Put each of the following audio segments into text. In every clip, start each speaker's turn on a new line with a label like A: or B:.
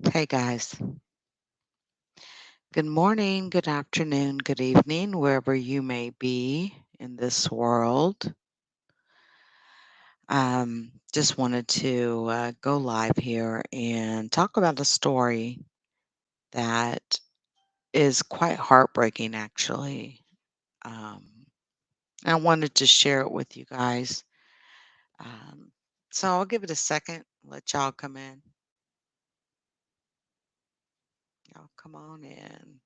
A: Hey guys, good morning, good afternoon, good evening, wherever you may be in this world. Just wanted to go live here and talk about a story that is quite heartbreaking, actually. Um, I wanted to share it with you guys. Um, so I'll give it a second, let y'all come in. Y'all come on in.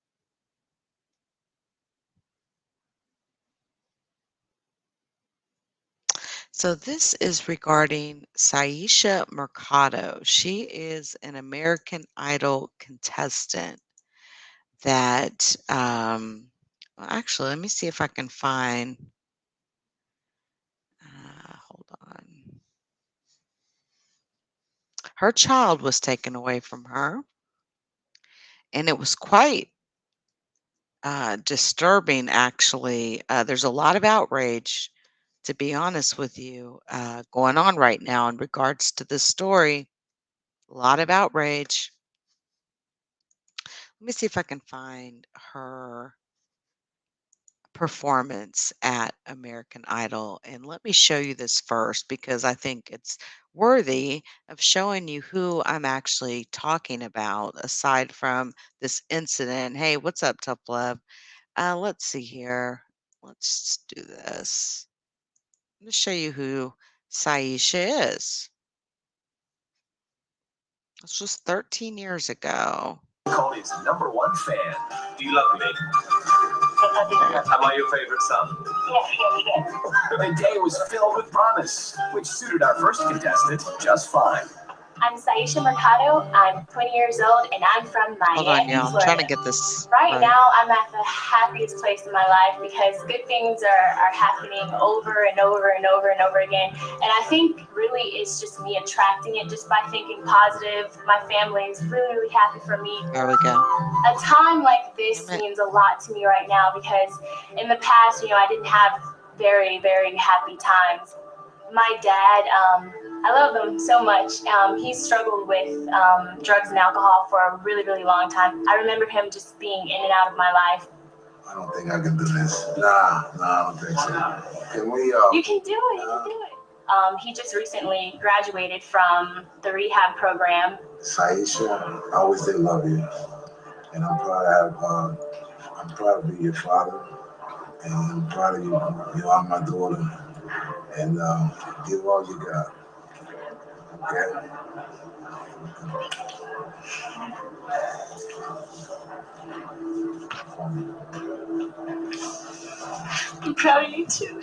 A: So this is regarding Syesha Mercado. She is an American Idol contestant that, well, actually, let me see if I can find, hold on. Her child was taken away from her, and it was quite disturbing, actually. There's a lot of outrage, to be honest with you, going on right now in regards to this story. A lot of outrage. Let me see if I can find her performance at American Idol. And let me show you this first because I think it's worthy of showing you who I'm actually talking about aside from this incident. Hey, what's up, Tough Love? Let's see here. Let's do this. I'm going to show you who Syesha is. It's just 13 years ago.
B: Called his #1 fan. Do you love me? Am I your favorite son? Yes. The day was filled with promise, which suited our first contestant just fine. I'm Syesha Mercado. I'm 20 years old and I'm from
A: Hold on,
B: Miami,
A: y'all. I'm trying to
B: Florida.
A: get this
B: Right
A: right.
B: now, I'm at the happiest place in my life because good things are happening over and over and over and over again. And I think really it's just me attracting it just by thinking positive. My family is really, really happy for me.
A: There we go.
B: A time like this
A: Damn it.
B: means a lot to me right now because in the past, I didn't have very, very happy times. My dad, I love him so much. He struggled with drugs and alcohol for a really, really long time. I remember him just being in and out of my life.
C: I don't think I can do this. Nah, I don't think so. Can we,
B: You can do it, you can do it. He just recently graduated from the rehab program.
C: Syesha, I always did love you. And I'm proud to be your father. And I'm proud of you. You are my daughter. And give all you got. Okay?
B: I'm proud of you too.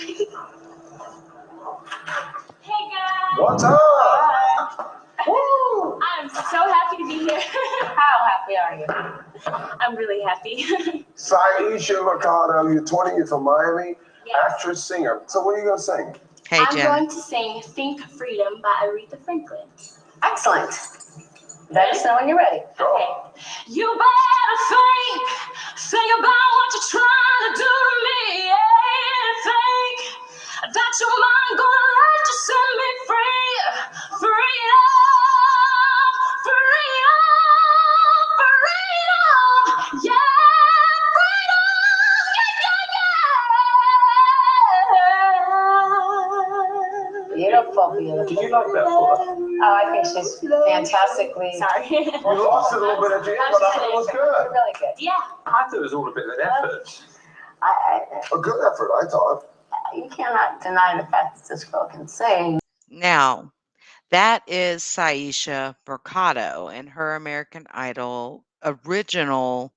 B: Hey guys!
C: What's up?
B: Hi. Woo! I'm so happy to be here. How happy are you? I'm really happy.
C: Syesha Mercado, you're 20, you're from Miami.
B: Yes.
C: Actress, singer. So what are you going to sing?
A: Hey,
B: I'm
A: Jen.
B: going to sing Think Freedom by Aretha Franklin. Excellent. Let us know when you're ready. Okay. You better think about what you're trying to do to me. Yeah, think that your mind gonna let you set me free. Freedom, freedom, freedom. Yeah, freedom. Yeah, yeah, yeah. Beautiful, beautiful.
C: Did you like that, Paula?
B: Oh, I think she's fantastically. Sorry.
C: You lost a little bit at the end, but I thought it was good.
B: Really good. Yeah.
D: I thought it was all a bit of an effort.
C: A good effort, I thought.
B: You cannot deny the fact that this girl can sing.
A: Now, that is Syesha Mercado in her American Idol original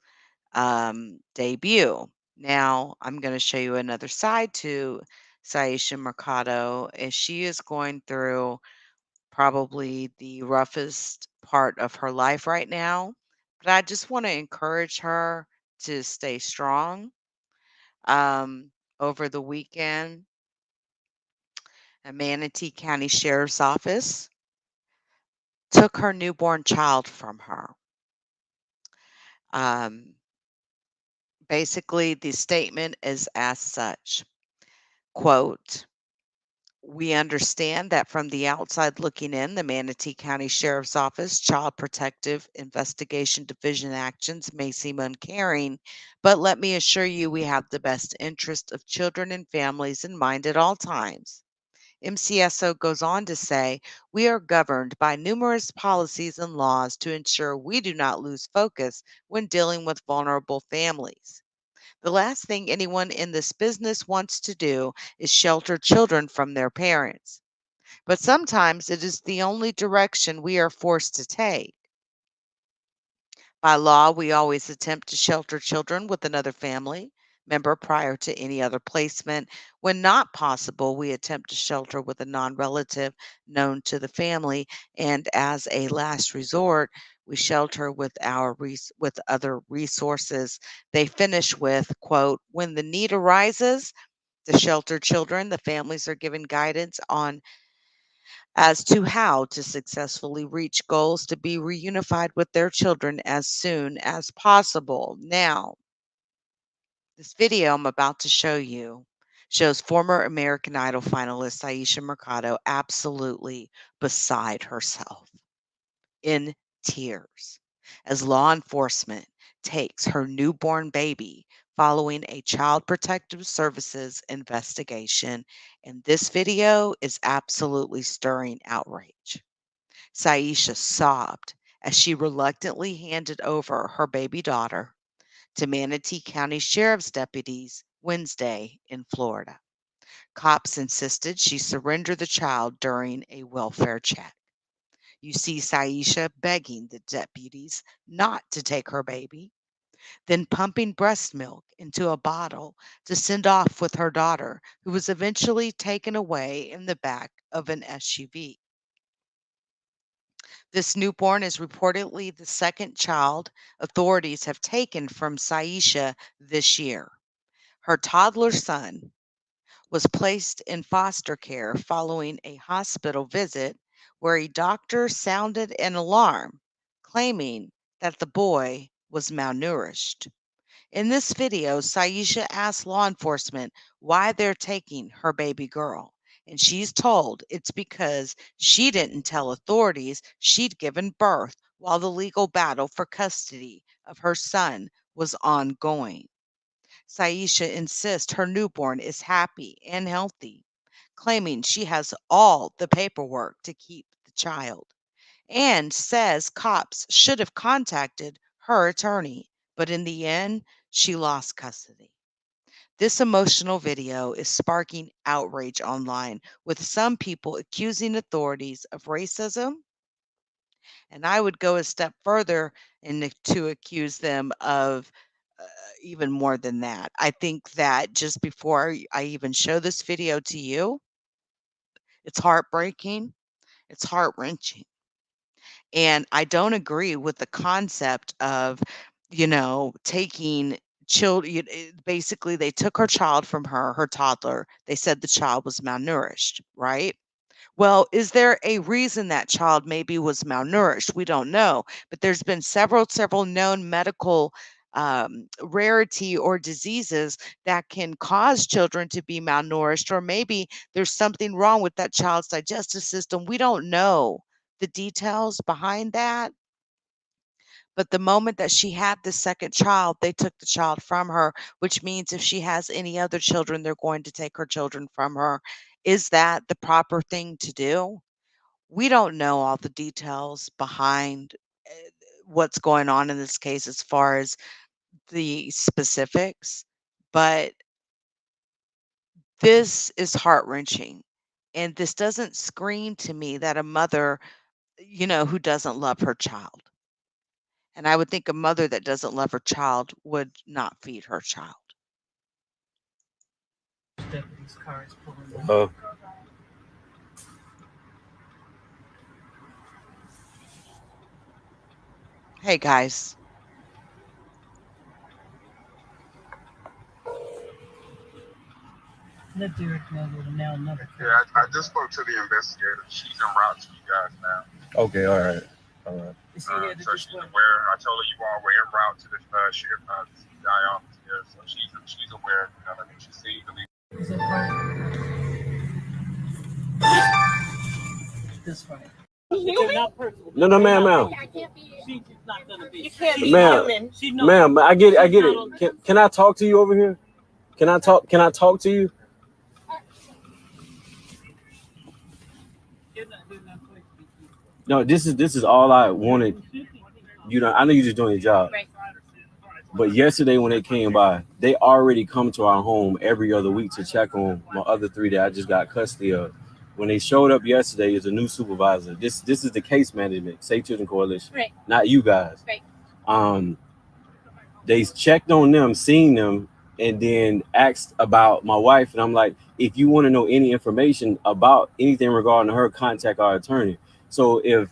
A: debut. Now, I'm going to show you another side to Syesha Mercado, and she is going through probably the roughest part of her life right now. But I just want to encourage her to stay strong. Over the weekend, a Manatee County Sheriff's Office took her newborn child from her. Um, basically, the statement is as such, quote, We understand that from the outside looking in, the Manatee County Sheriff's Office Child Protective Investigation Division actions may seem uncaring, but let me assure you we have the best interest of children and families in mind at all times. MCSO goes on to say, we are governed by numerous policies and laws to ensure we do not lose focus when dealing with vulnerable families. The last thing anyone in this business wants to do is shelter children from their parents. But sometimes it is the only direction we are forced to take. By law, we always attempt to shelter children with another family member prior to any other placement. When not possible, we attempt to shelter with a non relative known to the family. And as a last resort, we shelter with with other resources. They finish with, quote, when the need arises to shelter children, the families are given guidance on as to how to successfully reach goals to be reunified with their children as soon as possible. Now, this video I'm about to show you shows former American Idol finalist Syesha Mercado absolutely beside herself, in tears, as law enforcement takes her newborn baby following a Child Protective Services investigation. And this video is absolutely stirring outrage. Syesha sobbed as she reluctantly handed over her baby daughter to Manatee County Sheriff's deputies Wednesday in Florida. Cops insisted she surrender the child during a welfare check. You see Syesha begging the deputies not to take her baby, then pumping breast milk into a bottle to send off with her daughter, who was eventually taken away in the back of an SUV. This newborn is reportedly the second child authorities have taken from Syesha this year. Her toddler son was placed in foster care following a hospital visit where a doctor sounded an alarm, claiming that the boy was malnourished. In this video, Syesha asks law enforcement why they're taking her baby girl. And she's told it's because she didn't tell authorities she'd given birth while the legal battle for custody of her son was ongoing. Syesha insists her newborn is happy and healthy, claiming she has all the paperwork to keep the child, and says cops should have contacted her attorney, but in the end, she lost custody. This emotional video is sparking outrage online, with some people accusing authorities of racism, and I would go a step further and to accuse them of uh, even more than that. I think that just before I even show this video to you, it's heartbreaking, it's heart wrenching. And I don't agree with the concept of, taking children. Basically, they took her child from her, her toddler. They said the child was malnourished, right? Well, is there a reason that child maybe was malnourished? We don't know, but there's been several known medical rarity or diseases that can cause children to be malnourished, or maybe there's something wrong with that child's digestive system. We don't know the details behind that. But the moment that she had the second child, they took the child from her, which means if she has any other children, they're going to take her children from her. Is that the proper thing to do? We don't know all the details behind eh, what's going on in this case as far as the specifics, but this is heart-wrenching. And this doesn't scream to me that a mother, who doesn't love her child. And I would think a mother that doesn't love her child would not feed her child.
B: Uh,
A: Hey guys.
B: Let Derek know that now another. Yeah, I just spoke to the investigator. She's en route to you guys now. Okay, all right. All right. So she's aware. I told her you all were en route to the sheriff, CPI office here. So she's aware. You know what I mean? She sees the lead. Is that right? That's right.
E: No, ma'am.
B: You can't be
E: Ma'am.
B: human.
E: Ma'am, I get it. Can I talk to you over here? Can I talk to you? No, this is all I wanted. You know, I know you're just doing your job.
B: Right.
E: But yesterday when they came by, they already come to our home every other week to check on my other 3 that I just got custody of. When they showed up yesterday, is a new supervisor. This is the case management, Safe Children Coalition,
B: Right.
E: not you guys.
B: Right.
E: They checked on them, seen them, and then asked about my wife. And I'm like, if you want to know any information about anything regarding her, contact our attorney. So if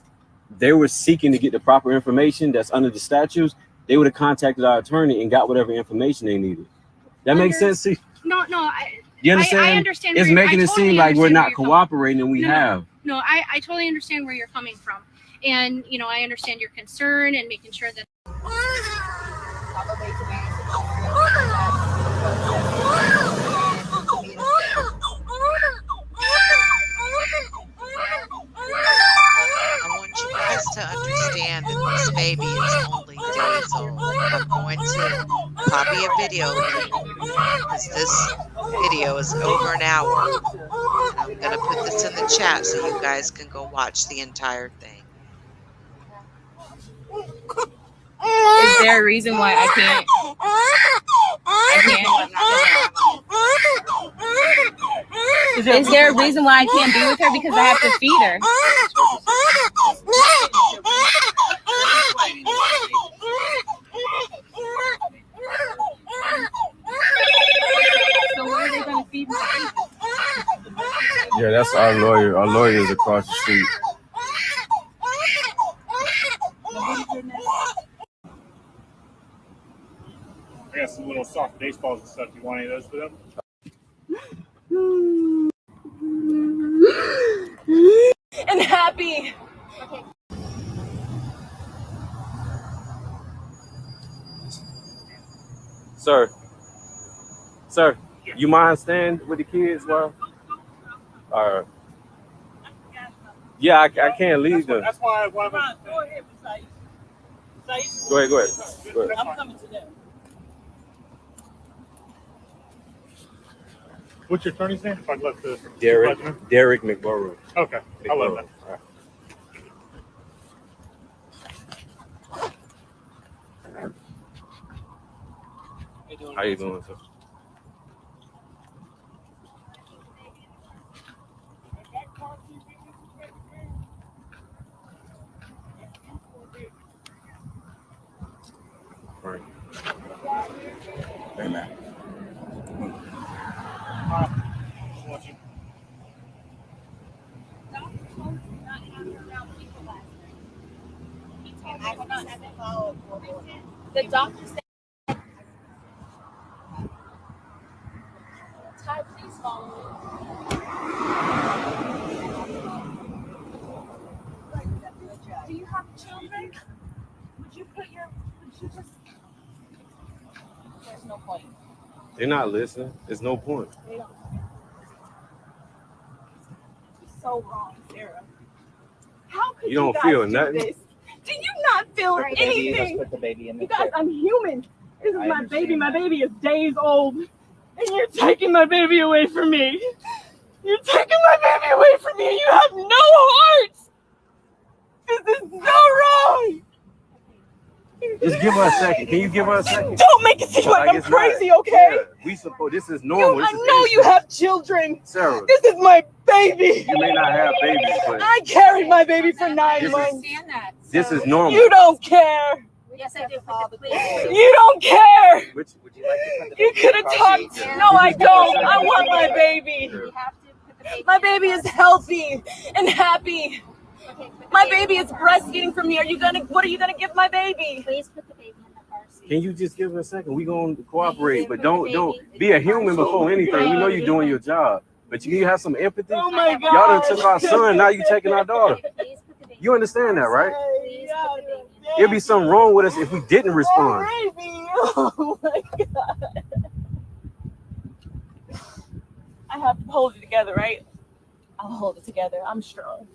E: they were seeking to get the proper information that's under the statutes, they would have contacted our attorney and got whatever information they needed. That makes sense? See?
B: No,
E: You understand?
B: I understand.
E: It's making it seem like we're not cooperating, and we have.
B: No, I totally understand where you're coming from. And, you know, I understand your concern and making sure that.
A: I want you guys to understand that this baby is only days old. I'm going to copy a video link because this video is over an hour. And I'm going to put this in the chat so you guys can go watch the entire thing.
F: Is there a reason why I can't? Is there a reason why I can't be with her? Because I have to feed her. So where are they going to feed me?
E: Yeah, that's our lawyer. Our lawyer is across the street.
G: I got some little soft baseballs and stuff. You want any of those for them?
F: And happy.
E: Sir, you mind staying with the kids while? Yeah, I can't leave them.
G: That's why I want to.
F: Go ahead, Syesha.
E: Go ahead.
F: I'm coming to them.
G: What's your attorney's name? If I'd let the
E: Derek McBorough.
G: Okay, I love that.
E: All right. How you doing, sir? Right.
C: Amen.
F: The doctor said, Ty, please follow me. Do you have children? Would you just... There's no point.
E: They're not listening. There's no point.
F: They don't. It's so wrong, Sarah. How could
E: You don't
F: guys
E: feel
F: do
E: nothing?
F: this? Do you not feel anything?
H: Put the baby in the
F: You guys,
H: chair.
F: I'm human. This is
H: I
F: my baby.
H: understand
F: My
H: that.
F: baby is days old. And you're taking my baby away from me. You're taking my baby away from me. You have no heart. This is so wrong.
E: Just give her a second. Can you give her a second?
F: Don't make it seem like I'm
E: it's not.
F: crazy, okay?
E: Yeah, we suppose this is normal.
F: I know you have children.
E: Sarah,
F: This is my baby.
E: you may not have babies, but
F: I carried my baby for 9
E: This is-
F: months.
E: this is normal.
F: You don't care.
B: Yes, I do.
F: You don't care.
E: Which,
H: Would you like to put the
F: You
H: baby
F: could have
H: across
F: talked.
H: the-
F: No, I don't. I want my baby.
B: We have to put the baby.
F: My baby is healthy and happy.
B: Okay, put the
F: My baby is breastfeeding from me. What are you gonna give my baby?
B: Please put the baby in the car seat.
E: can you just give her a second? We gonna cooperate, but don't be a human before anything. We know you're doing your job, but you have some empathy.
F: Oh my God.
E: Y'all done took our son. Now you taking our daughter.
B: Please put the baby.
E: You understand that, right?
B: Please put the baby.
E: It'd be something wrong with us if we didn't respond.
F: Oh, baby. Oh my God. I have to hold it together, right? I'll hold it together. I'm strong.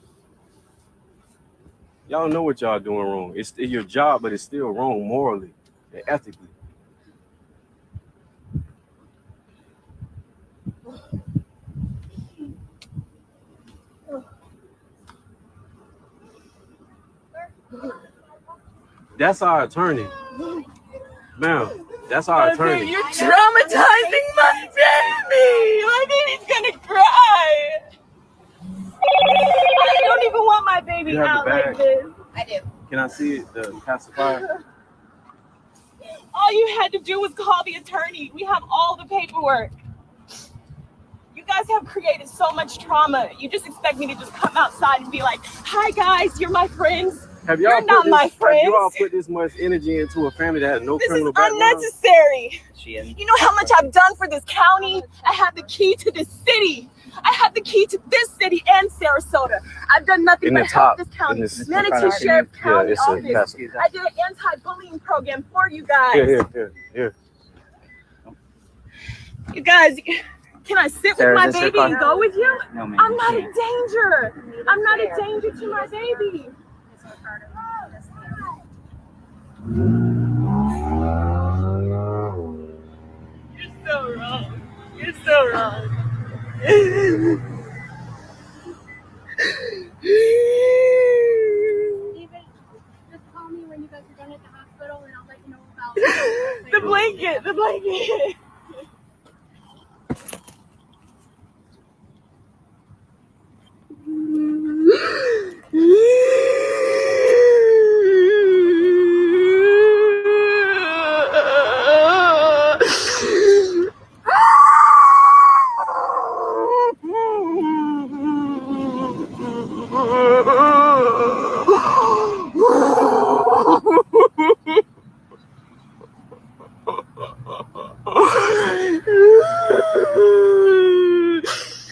E: Y'all know what y'all doing wrong. It's your job, but it's still wrong morally and ethically. That's our attorney. Ma'am, that's our attorney.
F: You're traumatizing my baby. My baby's gonna cry. I don't even want my baby
E: You have
F: out
E: the bag?
F: like this.
B: I do.
E: Can I see it? The pacifier?
F: All you had to do was call the attorney. We have all the paperwork. You guys have created so much trauma. You just expect me to just come outside and be like, "Hi guys, you're my friends." You're not my friends.
E: Have you all put this much energy into a family that has no
F: This is
E: criminal background?
F: unnecessary. You know how much I've done for this county? I have the key to this city. I have the key to this city and Sarasota. I've done nothing
E: In
F: but
E: the
F: help
E: top,
F: this county.
E: in this-
F: Manatee Sheriff County
E: it's a
F: Office.
E: pacifier.
F: I did an anti-bullying program for you guys.
E: Here.
F: You guys, can I sit
B: Sarah,
F: with my
B: is this your
F: baby
B: car?
F: and go with you?
B: No, ma'am.
F: I'm not a danger. I'm not a danger to my baby. You're so wrong. You're so wrong.
H: David, just call me when you guys are done at the hospital and I'll let you know about
F: The blanket.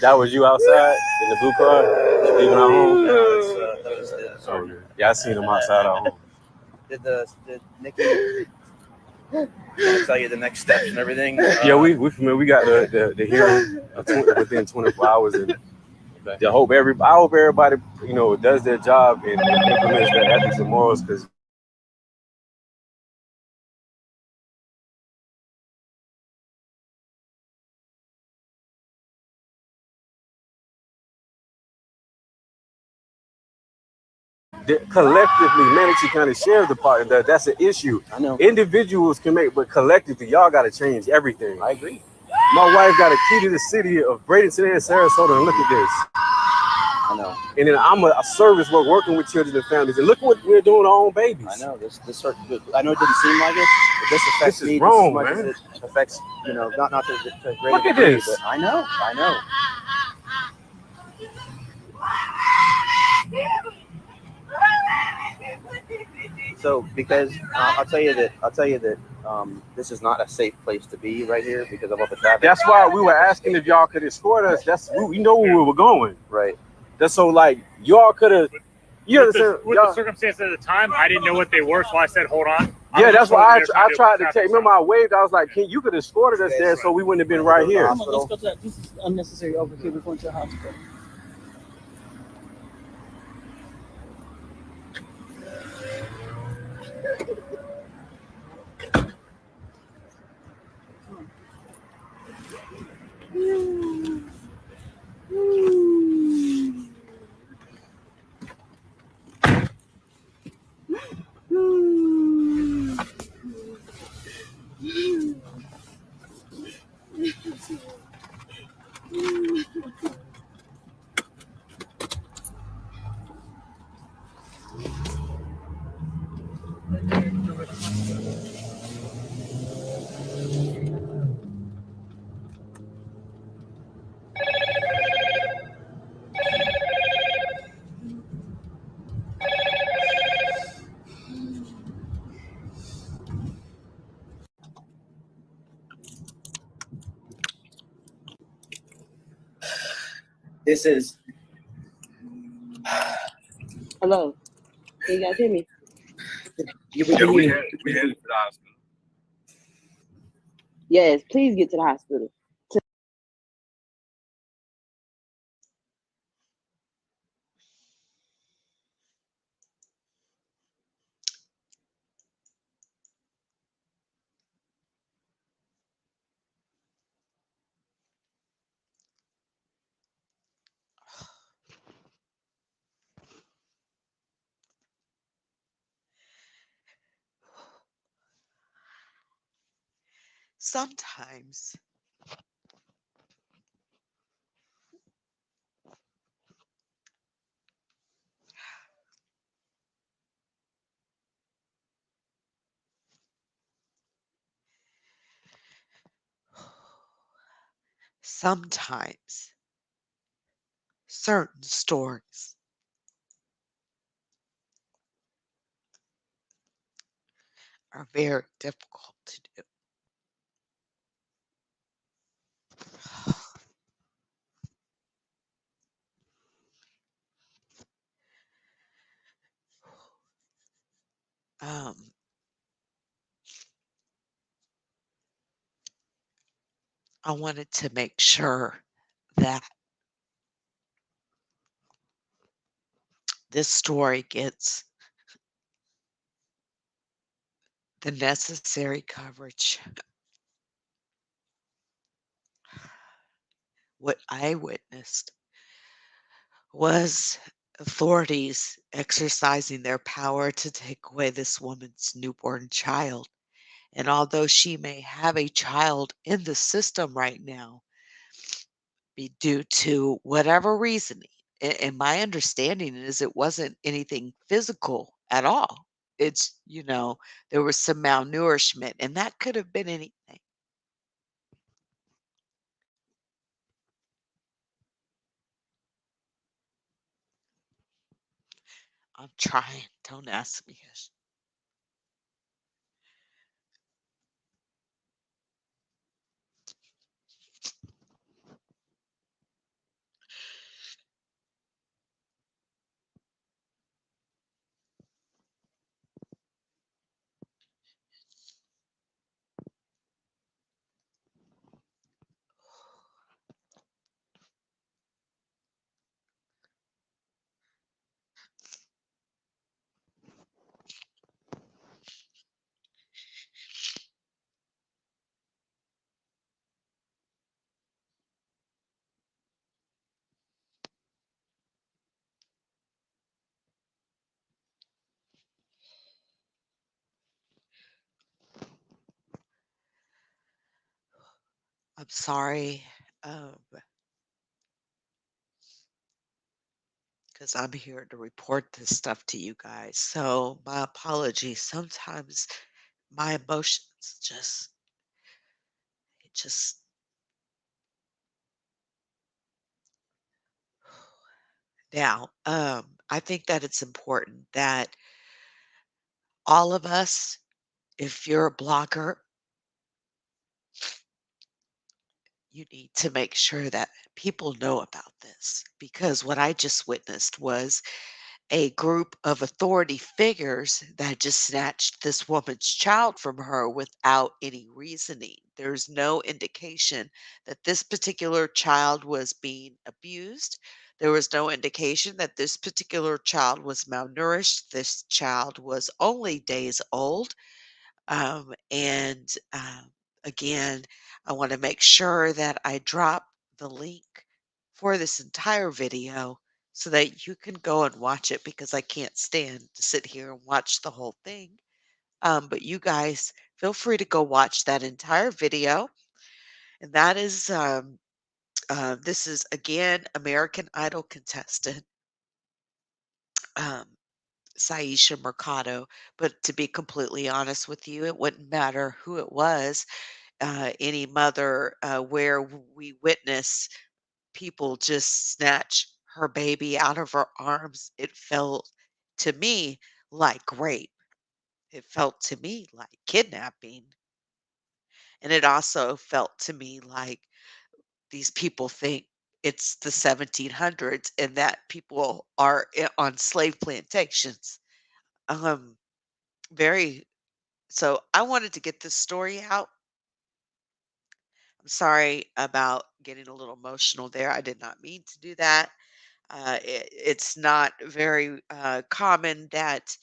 E: That was you outside in the blue car, leaving our home.
B: That was the.
E: Oh, yeah, I seen him outside our home.
B: Did Nikki tell you the next steps and everything?
E: Yeah, we familiar. We got the hearing within 24 hours, and I hope everybody does their job and implements their ethics and morals, because collectively, Manatee County Sheriff Department, that's an issue.
B: I know.
E: Individuals can make, but collectively, y'all got to change everything.
B: I agree.
E: My wife got a key to the city of Bradenton and Sarasota, and look at this.
B: I know.
E: And then I'm a service work working with children and families, and look what we're doing our own babies.
B: I know this. I know it didn't seem like it, but this affects me
E: wrong,
B: just as much
E: man.
B: as it affects not to great
E: Look at
B: degree,
E: this.
B: but I know. So because I'll tell you that this is not a safe place to be right here because of all the traffic.
E: That's why we were asking if y'all could escort us. We know where we were going.
B: Right.
E: That's so like y'all could have. You understand?
G: With the circumstances at the time, I didn't know what they were, so I said, "Hold on."
E: Yeah, that's why I tried to take. Remember, I waved. I was like, you could have escorted us there, so we wouldn't have been right here."
I: Let's go to that. This is unnecessary overkill. We're going to the hospital.
B: This is.
I: Hello. Can you guys hear me?
E: We headed to the hospital.
I: Yes, please get to the hospital.
A: Sometimes, sometimes certain stories are very difficult to do. Um, I wanted to make sure that this story gets the necessary coverage. What I witnessed was authorities exercising their power to take away this woman's newborn child. And although she may have a child in the system right now, be due to whatever reasoning, and my understanding is it wasn't anything physical at all. There was some malnourishment, and that could have been anything. I'm trying. Don't ask me. I'm sorry, because I'm here to report this stuff to you guys. So my apologies. Sometimes my emotions it just now. I think that it's important that all of us, if you're a blogger, you need to make sure that people know about this because what I just witnessed was a group of authority figures that just snatched this woman's child from her without any reasoning. There's no indication that this particular child was being abused. There was no indication that this particular child was malnourished. This child was only days old. And again, I want to make sure that I drop the link for this entire video so that you can go and watch it because I can't stand to sit here and watch the whole thing. But you guys feel free to go watch that entire video. And that is, this is again American Idol contestant um, Syesha Mercado. But to be completely honest with you, it wouldn't matter who it was. Any mother where we witness people just snatch her baby out of her arms, it felt to me like rape. It felt to me like kidnapping. And it also felt to me like these people think it's the 1700s and that people are on slave plantations. Um, very, so I wanted to get this story out. I'm sorry about getting a little emotional there. I did not mean to do that. It's not very common that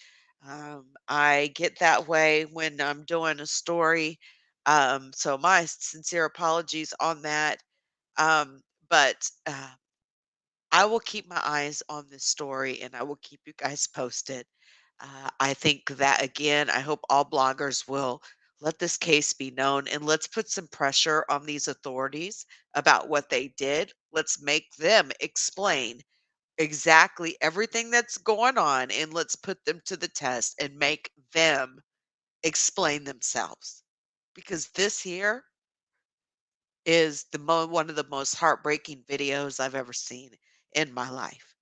A: I get that way when I'm doing a story. So my sincere apologies on that. But I will keep my eyes on this story and I will keep you guys posted. I think that again, I hope all bloggers will Let this case be known and let's put some pressure on these authorities about what they did. Let's make them explain exactly everything that's going on and let's put them to the test and make them explain themselves. Because this here is one of the most heartbreaking videos I've ever seen in my life.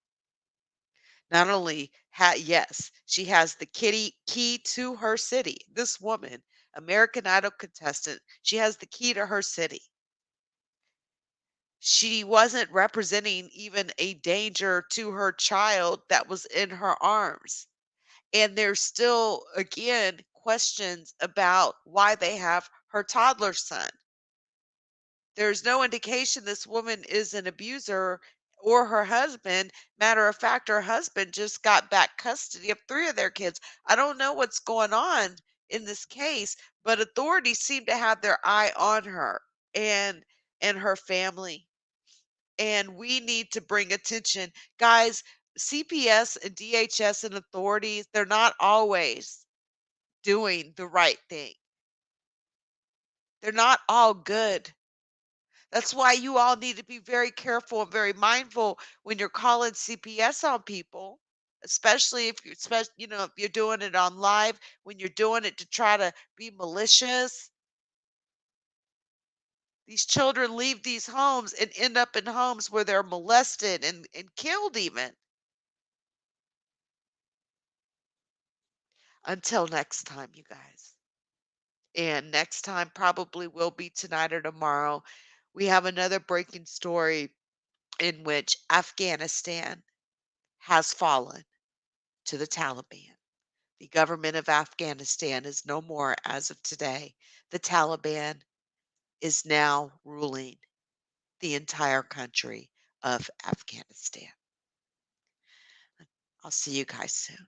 A: Not only yes, she has the key to her city. This woman, American Idol contestant, she has the key to her city. She wasn't representing even a danger to her child that was in her arms. And there's still, again, questions about why they have her toddler son. There's no indication this woman is an abuser or her husband. Matter of fact, her husband just got back custody of 3 of their kids. I don't know what's going on in this case, but authorities seem to have their eye on her and her family. And we need to bring attention. Guys, CPS and DHS and authorities, they're not always doing the right thing. They're not all good. That's why you all need to be very careful and very mindful when you're calling CPS on people, especially if you're, if you're doing it on live, when you're doing it to try to be malicious. These children leave these homes and end up in homes where they're molested and killed even. Until next time, you guys. And next time probably will be tonight or tomorrow. We have another breaking story in which Afghanistan has fallen to the Taliban. The government of Afghanistan is no more as of today. The Taliban is now ruling the entire country of Afghanistan. I'll see you guys soon.